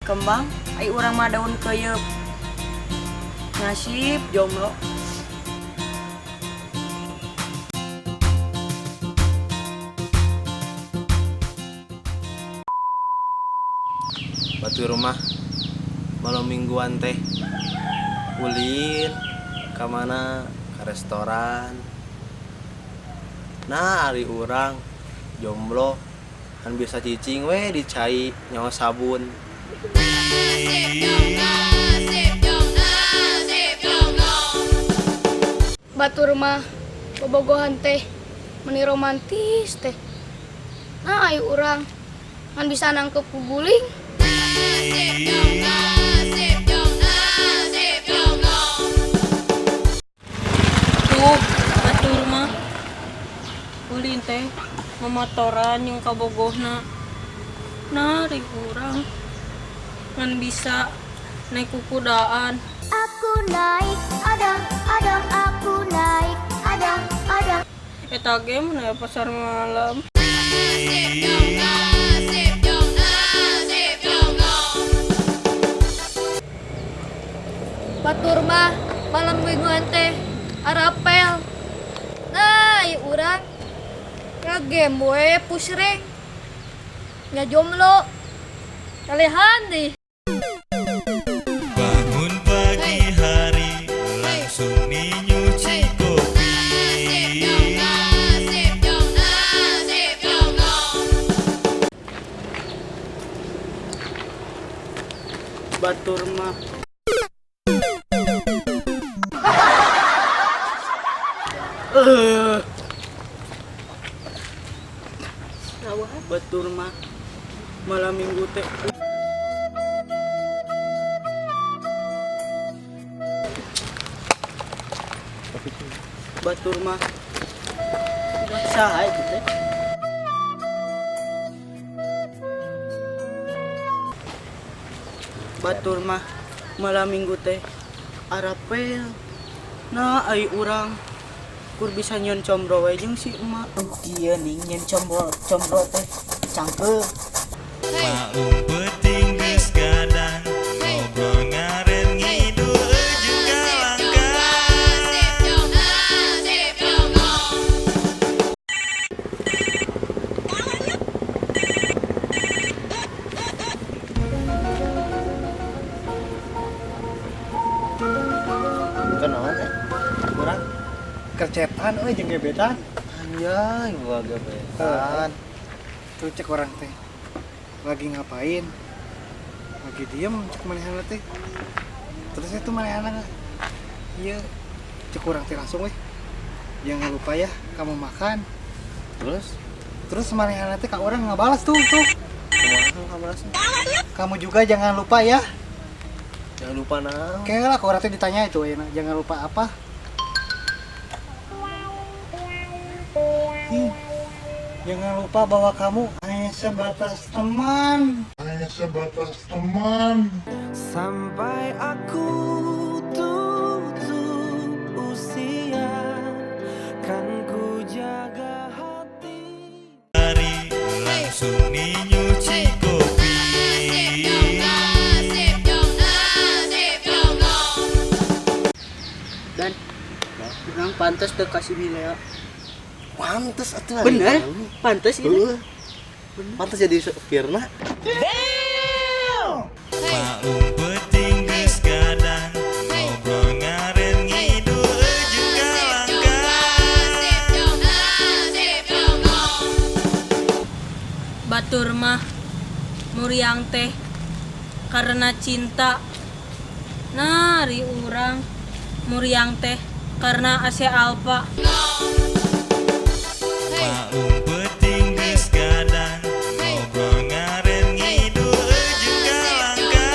kembang, ai urang mah daun keuyeub. Nasib jomblo. Batu rumah malam mingguan teh ulin ke mana ke restoran. Nah ari urang jomblo kan biasa cicing we dicai nyawa sabun. Batur mah bobogohan teh meni romantis teh. Nah ayo urang kan bisa nangkep guling. Tuh, batur mah ulin teh memotoran yang kabogohna. Nah, ri urang kan bisa naik kukudaan. Aku naik, adang, aku naik, adang. Eta game na pasar malam. Batur mah malam mingguan teh arapel. Nah ayo urang ngagame we push rank. Nya jomblo. Kalehan deh. Bangun pagi hari langsung nyuci kopi. Batur mah batur mah malam minggu teh batur mah saha itu teh batur mah malam minggu teh arapel. Nah ai urang kur bisa nyeun combro we jeung si emak. Kieu ning nyen combro teh cangkeum. Maumpeting geus gadang ngobrol ngaren ngidul juga langka. Kenaon urang Kercetan euy jeung gebetan. anjay gua gebetan. Tuh cek orang teh. Lagi ngapain? Lagi diem cek manehna teh. Terus itu manehna ieu cek urang teh langsung we. Jangan lupa ya kamu makan. Terus manehna teh ka urang ngabalas tuh. Kumaha kabalasna? Kamu juga jangan lupa ya. Jangan lupa naon. Kayaknya lah ke orang teh ditanya itu ya, jangan lupa apa? Jangan lupa bahwa kamu hanya sebatas teman. Sampai aku tutup usia kan ku jaga hati. Hari langsung nyuci kopi. Dan urang pantas teu kasih nilai. Pantes atuh. Bener, pantas gitu. Pantes jadi supirna. Maumpeting geus gadang ngobrol ngaren ngidul juga langka. Batur mah muriang teh karena cinta. Nah, ri urang muriang teh karena AC Alfa. Maumpeting geus gadang ngobrol ngaren ngidul juga langka.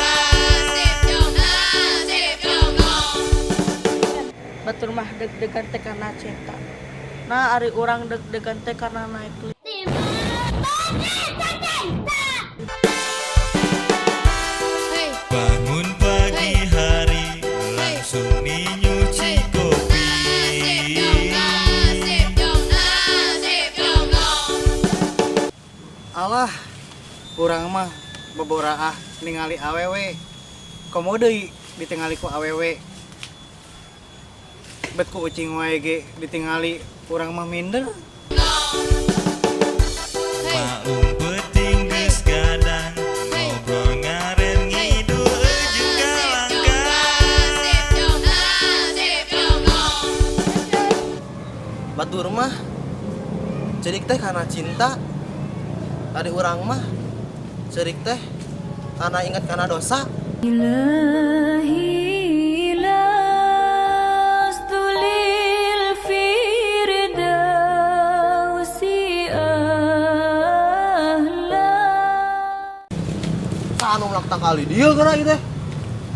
Batur mah deg-degan teh karena cinta. Nah, ari urang deg-degan teh karena naik lift. Bangun pagi hari langsung nyuci kopi. Alah, urang mah beborahan gara-gara ningali awewe. Komo deui ditingali ku awewe. Bet ku ucing wae ge ditingali urang mah minder. Maung peuting geus gadang ngobrol ngaren ngidul juga langka. Batur mah cerik teh karena cinta. Ari urang mah cerik teh karena ingat karena dosa. Anu melaktak kali dia gara teh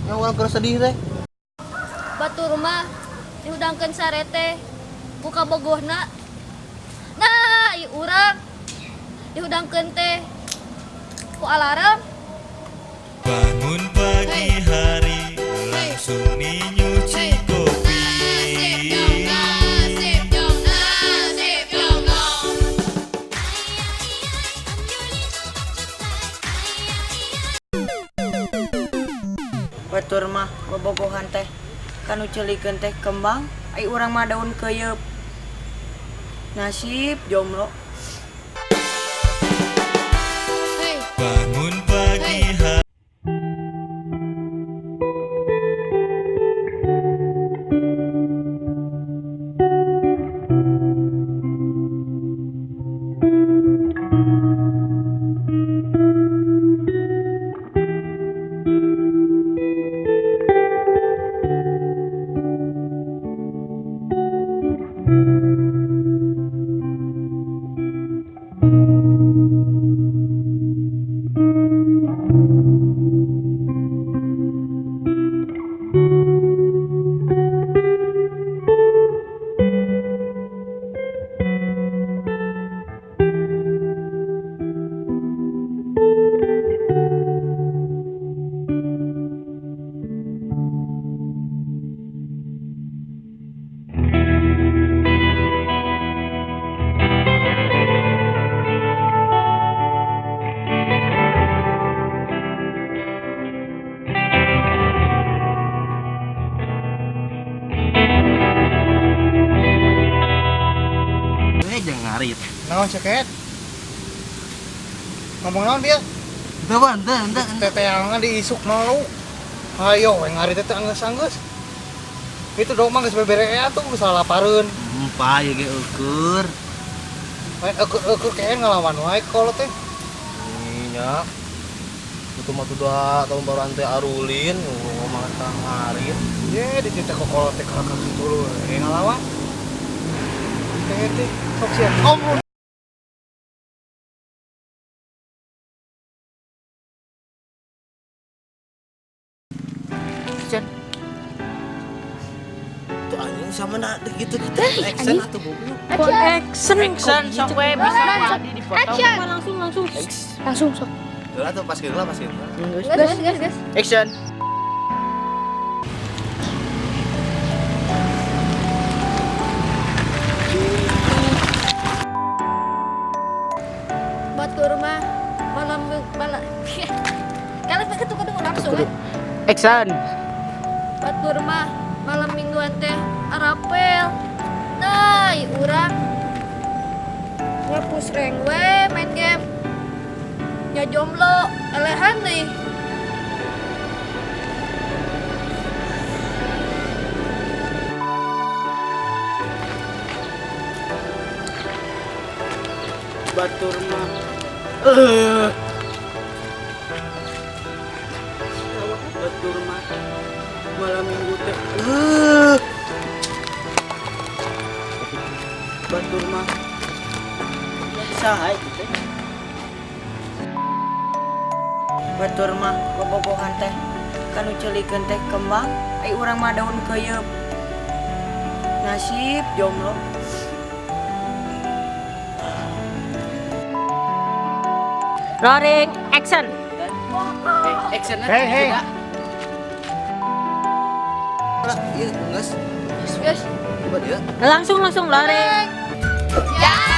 yang orang keur sedih teh. Batur mah dihudangkeun sarete buka bogohna. Nah, ieu urang dihudangkeun teh ku alarm. Bangun pagi hari langsung nyuci kopi. Batur mah bobogohan teh kanu ceulikeun teh kembang ai urang mah daun keuyeub. Nasib jomblo. Bangun pagi hari Jangan ngarit. Naon ceket? Ngomong naon dia? Teu ban, teu. Teteangan diisuk malu. Ayo, we ngari teh anggeus-anggeus. Itu dong mah geus beberea tuh salah lapareun. Pae ge ukur. Main eukur keen ngalawan wae kolot teh. Nya. Itu mah tuh tahun baru ante arulin ngomong tang ngarit. Ye, dititeh kok kolot teh kakak kitu lho. Ngalawan. Teh sok sia. Om. Tuh anjing sama nak gitu kita action atuh goblok. Action sok we bisa jadi dipotong. Langsung sok. Tuh atuh pas geula. Gas. Action. Batur mah malam bala. Kalau begitu kudu langsung kan. Action. Batur mah malam mingguan teh arapel. Nah, ieu urang ngapus reng we main game. Ya jomblo, elehan nih. Batur mah batur mah malam minggu teh batur mah saha itu teh batur mah bobogohan teh kanu ceulikeun teh kembang ai urang mah daun keuyeub. Nasib jomblo. Rolling action. Action. Hei. Ieu geus Guys, coba dia. Langsung rolling. ya.